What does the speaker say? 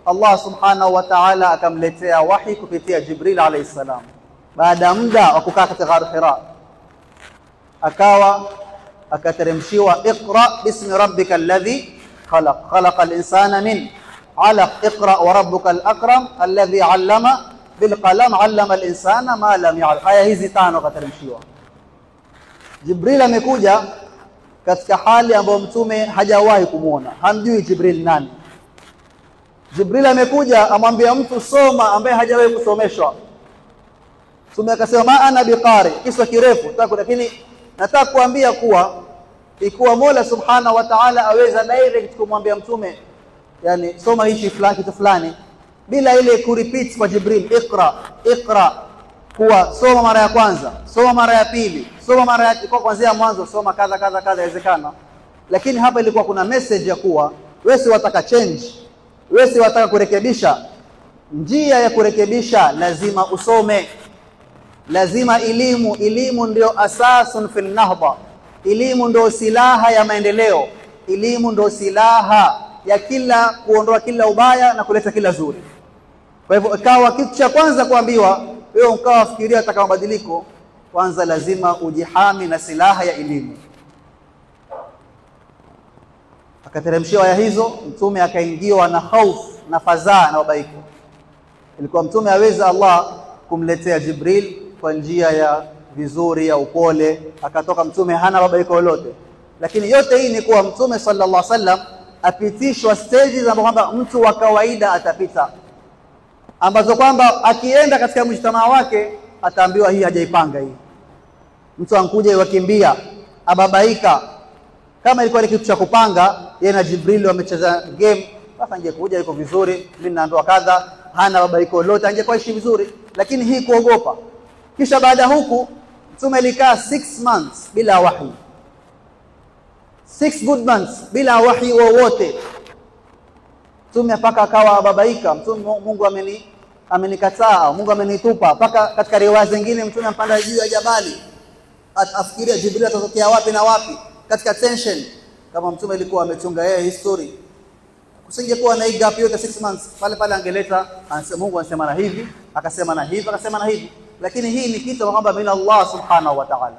Allah subhanahu wa ta'ala akamletea wahi kupitia Jibril alayhi salam. Baada muda wa kukaa katika Ghar Hira, akateremshiwa iqra bismi rabbikal ladhi khalaq, khalaqal insana min 'alaq, iqra wa rabbukal akram alladhi 'allama bil qalam 'allama al insana ma lam ya'lam. Aya hizi 5 akateremshiwa. Jibril amekuja katika hali ambayo mtume hajawahi kumuona, hamjui Jibril nani. Jibril amekuja amwambia mtu soma ambaye hajawahi kusomeshwa. Mtume akasema ma ana biqari, kisa kirefu lakini nataka kuambia kuwa ikiwa Mola subhanahu wa ta'ala aweza direct kumwambia mtume yani soma hichi fulani kitu fulani bila ile kurepeat kwa Jibril, iqra kuwa soma mara ya kwanza, soma mara ya pili, soma mara ya kuanzia mwanzo, soma kadha kadha kadha, inawezekana. Lakini hapa ilikuwa kuna message ya kuwa wewe si wataka change, wewe si wataka kurekebisha. Njia ya kurekebisha lazima usome, lazima elimu ndio asasun fil nahda. Elimu ndio silaha ya maendeleo, elimu ndio silaha ya kuondoa kila ubaya na kuleta kila zuri. Kwa hivyo ikawa kitu cha kwanza kuambiwa wewe ukawa fikiria ataka mabadiliko, kwanza lazima ujihami na silaha ya elimu. Akateremshiwa aya hizo, mtume akaingiwa na hofu na fadhaa na ubaiko. Ilikuwa mtume aweza Allah kumletea Jibril kwa njia ya vizuri ya upole, akatoka mtume hana babaiko lolote. Lakini yote hii ni kuwa mtume sallallahu alaihi wasallam apitishwa stages ambazo kwamba mtu wa kawaida atapita, ambazo kwamba akienda katika mjtamaa wake ataambiwa hii hajaipanga hii. Mtu ankuja wakimbia ababaika, kama ilikuwa ni kitu cha kupanga, yeye na Jibril wamecheza game, sasa angekuja yuko vizuri, mimi naambiwa kadha, hana babaiko lolote, angekuwa ishi vizuri. Lakini hii kuogopa. Kisha baada huku mtume alikaa 6 months bila wahi, 6 good months bila wahi wowote. Mtume mpaka akawa babaika, mtume Mungu amenikataa, Mungu amenitupa. Mpaka katika riwaya zingine mtume ampanda juu ya jabali, afikiria Jibril atatokea wapi na wapi, katika tension. Kama mtume alikuwa amechunga yeye history, kusingekuwa na gap yote 6 months, pale angeleta Mungu anasema na hivi, akasema na hivi, akasema na hivi. Lakini hii ni kitu kwamba min Allah subhanahu wa ta'ala.